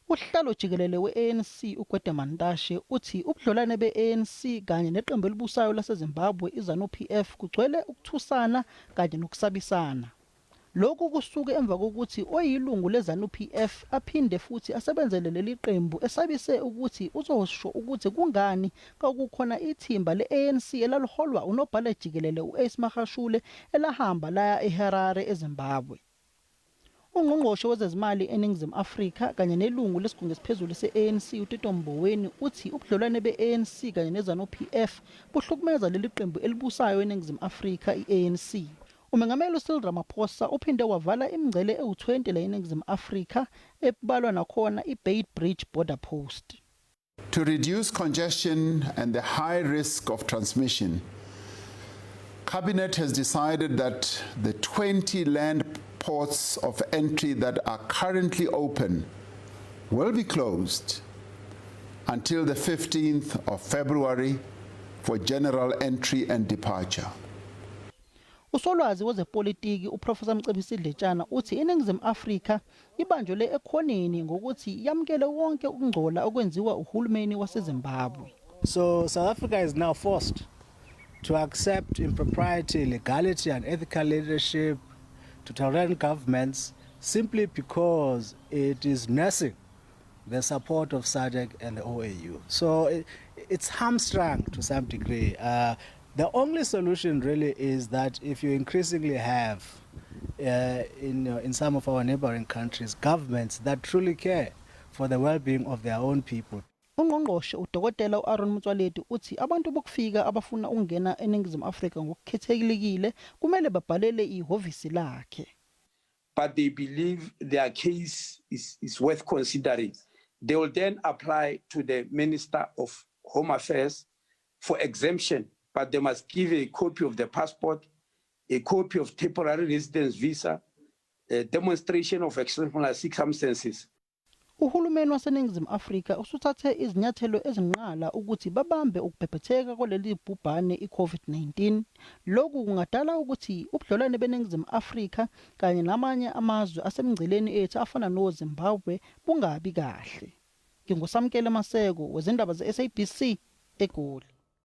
Uhlalo jikelele we-ANC uGwede uthi ubudlelwane be-ANC kanye neqembu elibusayo laseZimbabwe iZANU-PF kugcwele ukuthusana kanye nokusabisana. Lokhu kusuke emva kokuthi oyilungu leZANU-PF aphinde futhi asebenzele leli qembu esabise ukuthi uzosho ukuthi kungani kwakukhona ithimba le-ANC elaliholwa unobhala jikelele u-Ace Magashule elahamba laya eHarare eZimbabwe. Ungqongqoshe wezezimali eNingizimu Afrika kanye nelungu lesigungu esiphezulu se-ANC uTito Mboweni uthi ubudlelwane be-ANC kanye neZANU-PF buhlukumeza leli qembu elibusayo eNingizimu Afrika i-ANC. Umengameli uCyril Ramaphosa uphinde wavala imingcele ewu-20 la eNingizimu Afrika ebalwa nakhona iBeitbridge border post. To reduce congestion and the high risk of transmission, Cabinet has decided that the 20 land ports of entry that are currently open will be closed until the 15th of February for general entry and departure. Usolwazi wezepolitiki uProfessor Mcebisi Dletshana uthi iNingizimu Afrika ibanjwe ekhoneni ngokuthi yamkele wonke ukungcola okwenziwa uhulumeni waseZimbabwe. So South Africa is now forced to accept impropriety, illegality and ethical leadership to tyrant governments simply because it is nursing the support of SADC and the OAU. So it's hamstrung to some degree. The only solution really is that if you increasingly have in some of our neighboring countries governments that truly care for the well-being of their own people. Ungqongqoshe uDokotela uAaron Motsoaledi uthi abantu bokufika abafuna ukungena eNingizimu Afrika ngokukhethekile kumele babhalele ihhovisi lakhe. But they believe their case is worth considering. They will then apply to the Minister of Home Affairs for exemption, but they must give a copy of the passport, a copy of temporary residence visa, a demonstration of exceptional circumstances. Uhulumeni waseNingizimu Afrika usuthathe izinyathelo ezinqala ukuthi babambe ukubhebhetheka kwaleli bhubhane iCovid-19. Lokhu kungadala ukuthi ubudlelwane beNingizimu Afrika kanye namanye amazwe asemngceleni ethu afana noZimbabwe bungabi kahle. Ngingosamkele Maseko wezindaba ze-SABC eGoli.